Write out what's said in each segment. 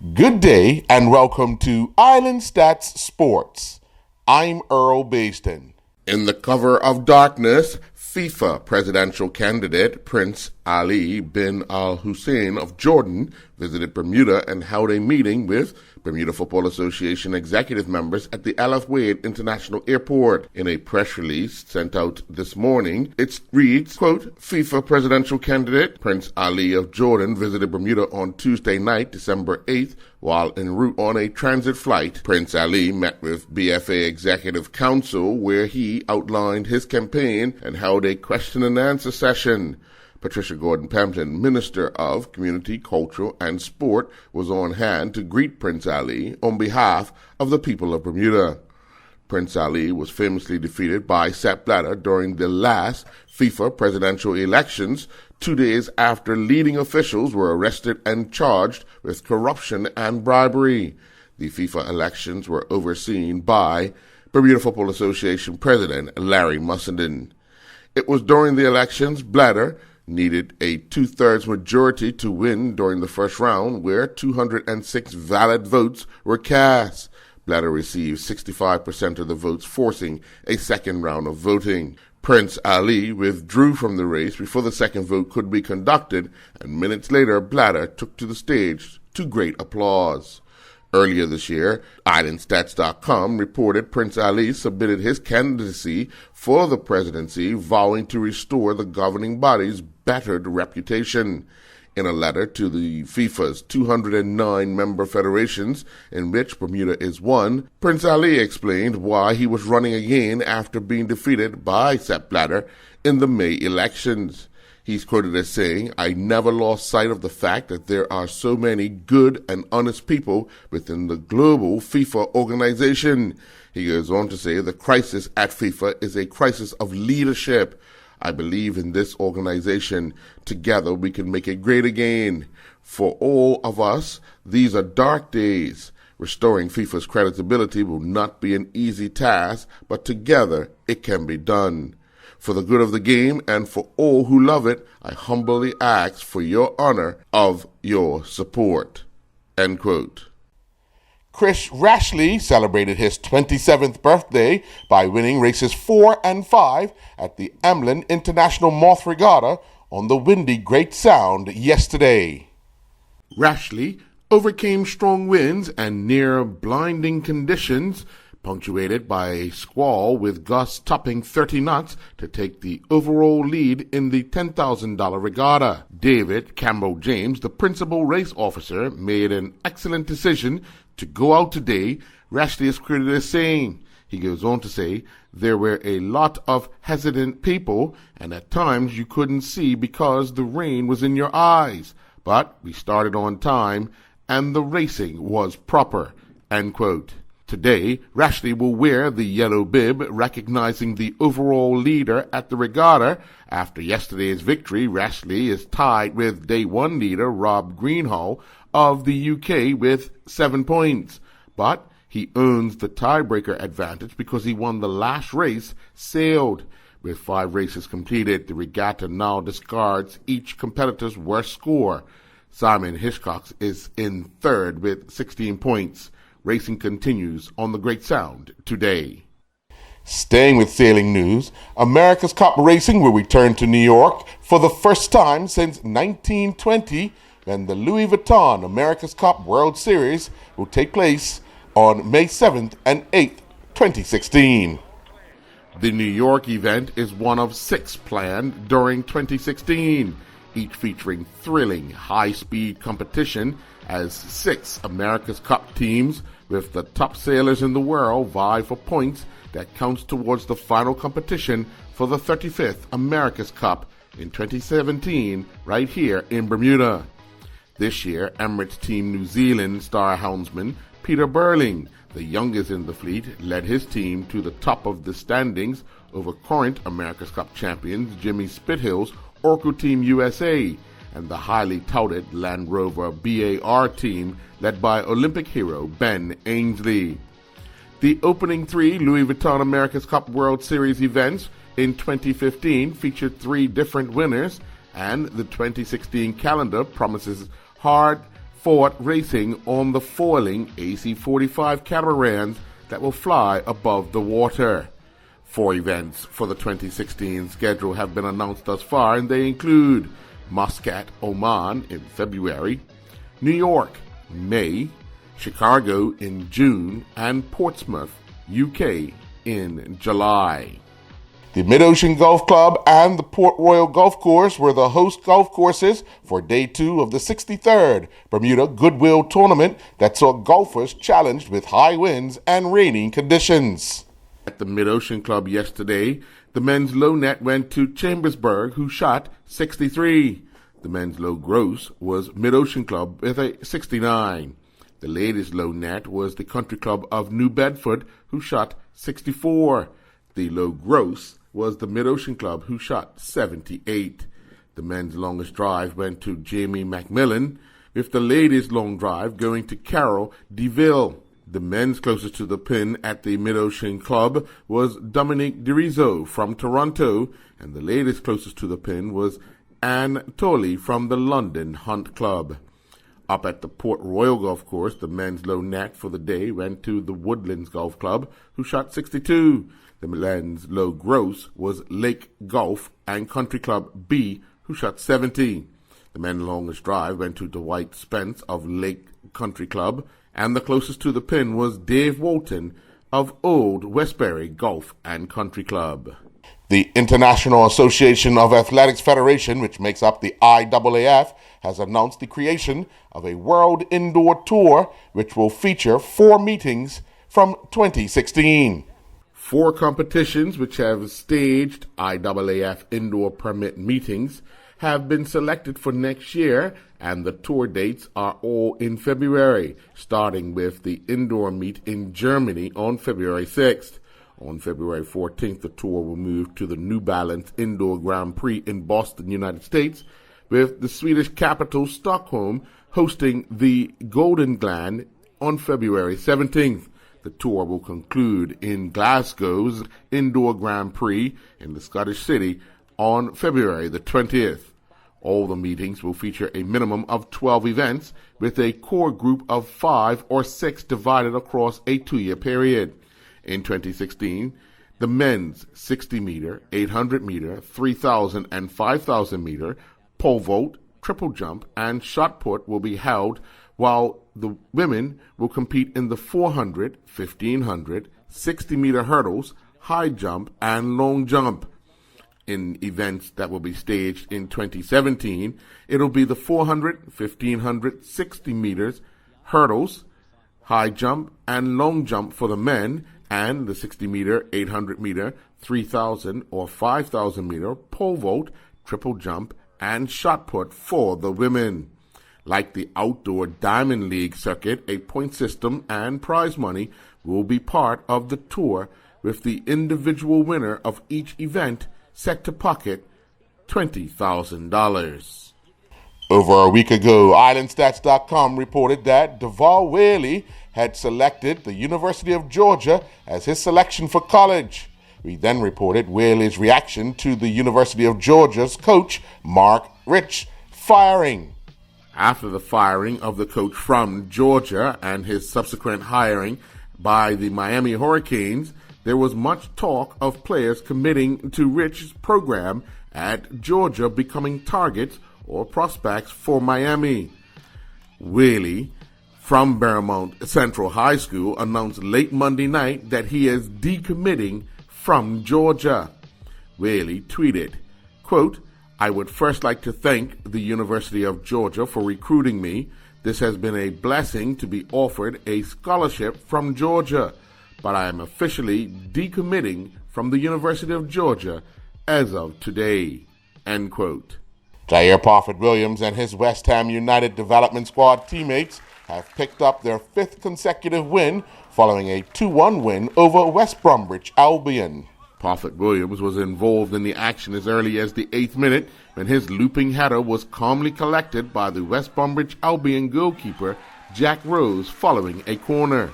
Good day and welcome to Islandstats Sports. I'm Earl Baston. In the cover of darkness, FIFA presidential candidate Prince Ali bin Al Hussein of Jordan visited Bermuda and held a meeting with Bermuda Football Association executive members at the Al Wade International Airport. In a press release sent out this morning, it reads, quote, FIFA presidential candidate Prince Ali of Jordan visited Bermuda on Tuesday night, December 8th, while en route on a transit flight. Prince Ali met with BFA Executive Council, where he outlined his campaign and held a question and answer session. Patricia Gordon-Pempton, Minister of Community, Culture, and Sport, was on hand to greet Prince Ali on behalf of the people of Bermuda. Prince Ali was famously defeated by Sepp Blatter during the last FIFA presidential elections, 2 days after leading officials were arrested and charged with corruption and bribery. The FIFA elections were overseen by Bermuda Football Association President Larry Mussenden. It was during the elections Blatter needed a two-thirds majority to win during the first round, where 206 valid votes were cast. Blatter received 65% of the votes, forcing a second round of voting. Prince Ali withdrew from the race before the second vote could be conducted, and minutes later Blatter took to the stage to great applause. Earlier this year, Islandstats.com reported Prince Ali submitted his candidacy for the presidency, vowing to restore the governing body's battered reputation. In a letter to the FIFA's 209 member federations, in which Bermuda is one, Prince Ali explained why he was running again after being defeated by Sepp Blatter in the May elections. He's quoted as saying, "I never lost sight of the fact that there are so many good and honest people within the global FIFA organization." He goes on to say, "The crisis at FIFA is a crisis of leadership. I believe in this organization. Together we can make it great again. For all of us, these are dark days. Restoring FIFA's credibility will not be an easy task, but together it can be done. For the good of the game and for all who love it, I humbly ask for your honor of your support." End quote. Chris Rashley celebrated his 27th birthday by winning races 4 and 5 at the Amlin International Moth Regatta on the windy Great Sound yesterday. Rashley overcame strong winds and near blinding conditions, punctuated by a squall with gusts topping 30 knots, to take the overall lead in the $10,000 regatta. David Campbell James, the principal race officer, made an excellent decision to go out today, Rashley is credited as saying. He goes on to say, "There were a lot of hesitant people, and at times you couldn't see because the rain was in your eyes. But we started on time, and the racing was proper." End quote. Today, Rashley will wear the yellow bib, recognizing the overall leader at the regatta. After yesterday's victory, Rashley is tied with Day 1 leader Rob Greenhall of the UK with 7 points. But he owns the tiebreaker advantage because he won the last race, sailed. With 5 races completed, the regatta now discards each competitor's worst score. Simon Hiscox is in third with 16 points. Racing continues on the Great Sound today. Staying with sailing news, America's Cup racing will return to New York for the first time since 1920, when the Louis Vuitton America's Cup World Series will take place on May 7th and 8th, 2016. The New York event is one of 6 planned during 2016, each featuring thrilling high-speed competition as 6 America's Cup teams with the top sailors in the world vie for points that counts towards the final competition for the 35th America's Cup in 2017 right here in Bermuda. This year, Emirates Team New Zealand star houndsman Peter Burling, the youngest in the fleet, led his team to the top of the standings over current America's Cup champions Jimmy Spithill's Orco Team USA and the highly touted Land Rover BAR team led by Olympic hero Ben Ainsley. The opening 3 Louis Vuitton America's Cup World Series events in 2015 featured 3 different winners, and the 2016 calendar promises hard forward racing on the foiling AC-45 catamarans that will fly above the water. 4 events for the 2016 schedule have been announced thus far, and they include Muscat, Oman in February, New York, May, Chicago in June, and Portsmouth, UK in July. The Mid-Ocean Golf Club and the Port Royal Golf Course were the host golf courses for Day 2 of the 63rd Bermuda Goodwill Tournament that saw golfers challenged with high winds and rainy conditions. At the Mid-Ocean Club yesterday, the men's low net went to Chambersburg, who shot 63. The men's low gross was Mid-Ocean Club with a 69. The ladies' low net was the Country Club of New Bedford, who shot 64. The low gross was the Mid-Ocean Club, who shot 78. The men's longest drive went to Jamie McMillan, with the ladies' long drive going to Carol DeVille. The men's closest to the pin at the Mid-Ocean Club was Dominique DeRizo from Toronto, and the ladies' closest to the pin was Anne Tolley from the London Hunt Club. Up at the Port Royal Golf Course, the men's low net for the day went to the Woodlands Golf Club, who shot 62. The men's low gross was Lake Golf and Country Club B, who shot 70. The men's longest drive went to Dwight Spence of Lake Country Club, and the closest to the pin was Dave Walton of Old Westbury Golf and Country Club. The International Association of Athletics Federation, which makes up the IAAF, has announced the creation of a World Indoor Tour, which will feature 4 meetings from 2016. 4 competitions which have staged IAAF indoor permit meetings have been selected for next year, and the tour dates are all in February, starting with the indoor meet in Germany on February 6th. On February 14th, the tour will move to the New Balance Indoor Grand Prix in Boston, United States, with the Swedish capital Stockholm hosting the Golden Glen on February 17th. The tour will conclude in Glasgow's Indoor Grand Prix in the Scottish city on February the 20th. All the meetings will feature a minimum of 12 events, with a core group of 5 or 6 divided across a 2-year period. In 2016, the men's 60-meter, 800-meter, 3,000 and 5,000-meter pole vault, triple jump, and shot put will be held, while the women will compete in the 400, 1,500, 60-meter hurdles, high jump, and long jump. In events that will be staged in 2017, it'll be the 400, 1,500, 60 meters hurdles, high jump, and long jump for the men, and the 60-meter, 800-meter, 3,000 or 5,000-meter pole vault, triple jump, and shot put for the women. Like the outdoor Diamond League circuit, a point system and prize money will be part of the tour, with the individual winner of each event set to pocket $20,000. Over a week ago, Islandstats.com reported that Deval Whaley had selected the University of Georgia as his selection for college. We then reported Whaley's reaction to the University of Georgia's coach, Mark Rich, firing. After the firing of the coach from Georgia and his subsequent hiring by the Miami Hurricanes, there was much talk of players committing to Rich's program at Georgia becoming targets or prospects for Miami. Whaley, from Beaumont Central High School, announced late Monday night that he is decommitting from Georgia. Whaley tweeted, quote, "I would first like to thank the University of Georgia for recruiting me. This has been a blessing to be offered a scholarship from Georgia, but I am officially decommitting from the University of Georgia as of today." End quote. Jair Parford-Williams and his West Ham United Development Squad teammates have picked up their 5th consecutive win following a 2-1 win over West Bromwich Albion. Parford-Williams was involved in the action as early as the 8th minute when his looping header was calmly collected by the West Bromwich Albion goalkeeper Jack Rose following a corner.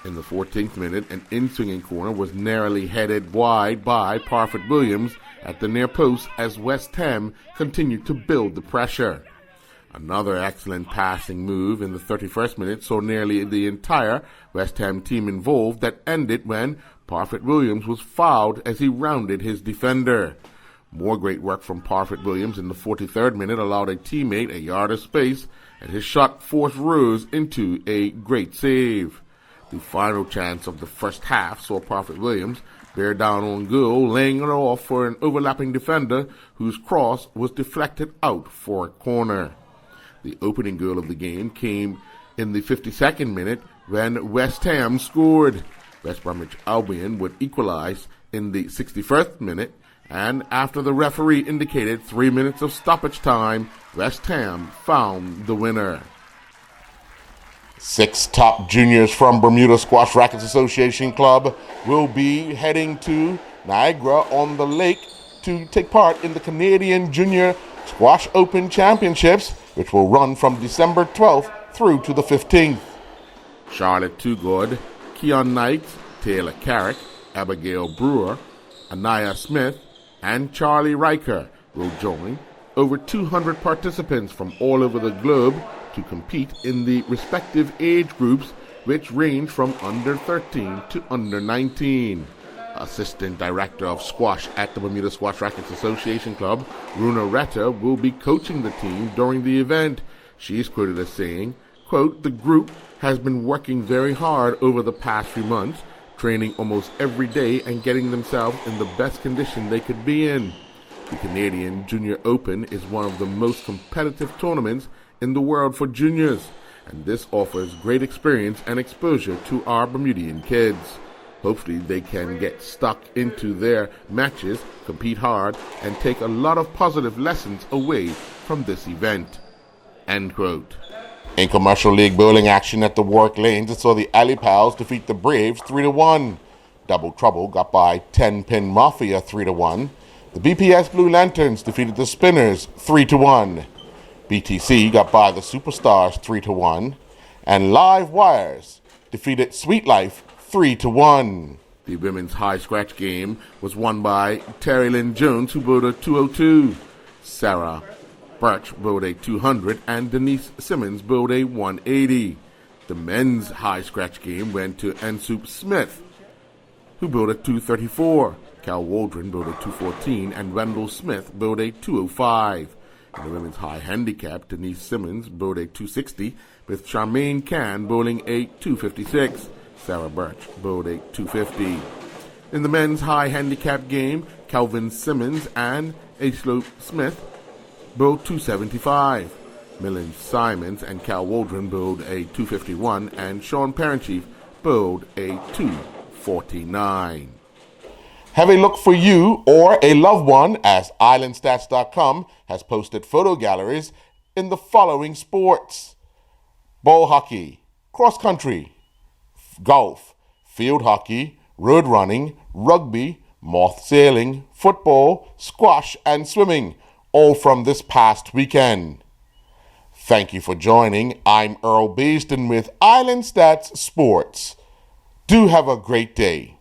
In the 14th minute, an in-swinging corner was narrowly headed wide by Parford-Williams at the near post as West Ham continued to build the pressure. Another excellent passing move in the 31st minute saw nearly the entire West Ham team involved that ended when Parfitt Williams was fouled as he rounded his defender. More great work from Parfitt Williams in the 43rd minute allowed a teammate a yard of space, and his shot forced Rose into a great save. The final chance of the first half saw Parfitt Williams bear down on goal, laying it off for an overlapping defender whose cross was deflected out for a corner. The opening goal of the game came in the 52nd minute when West Ham scored. West Bromwich Albion would equalize in the 61st minute, and after the referee indicated 3 minutes of stoppage time, West Ham found the winner. 6 top juniors from Bermuda Squash Rackets Association Club will be heading to Niagara-on-the-Lake to take part in the Canadian Junior Squash Open Championships, which will run from December 12th through to the 15th. Charlotte Tugord, Keon Knight, Taylor Carrick, Abigail Brewer, Anaya Smith, and Charlie Riker will join over 200 participants from all over the globe to compete in the respective age groups, which range from under 13 to under 19. Assistant Director of Squash at the Bermuda Squash Rackets Association Club, Runa Retta, will be coaching the team during the event. She is quoted as saying, quote, "The group has been working very hard over the past few months, training almost every day and getting themselves in the best condition they could be in. The Canadian Junior Open is one of the most competitive tournaments in the world for juniors, and this offers great experience and exposure to our Bermudian kids. Hopefully they can get stuck into their matches, compete hard, and take a lot of positive lessons away from this event." End quote. In Commercial League bowling action at the Warwick Lanes, it saw the Alley Pals defeat the Braves 3-1. Double Trouble got by 10-Pin Mafia 3-1. The BPS Blue Lanterns defeated the Spinners 3-1. BTC got by the Superstars 3-1. And Live Wires defeated Sweet Life 3-1. The women's high scratch game was won by Terry Lynn Jones, who bowled a 202. Sarah Birch bowled a 200, and Denise Simmons bowled a 180. The men's high scratch game went to Ansup Smith, who bowled a 234. Cal Waldron bowled a 214, and Wendell Smith bowled a 205. In the women's high handicap, Denise Simmons bowled a 260, with Charmaine Can bowling a 256. Sarah Birch bowled a 250. In the men's high handicap game, Calvin Simmons and Aslo Smith bowled 275. Millen Simons and Cal Waldron bowled a 251, and Sean Parentchief bowled a 249. Have a look for you or a loved one, as Islandstats.com has posted photo galleries in the following sports: ball hockey, cross country, golf, field hockey, road running, rugby, moth sailing, football, squash, and swimming, all from this past weekend. Thank you for joining. I'm Earl Beeston with Island Stats Sports. Do have a great day.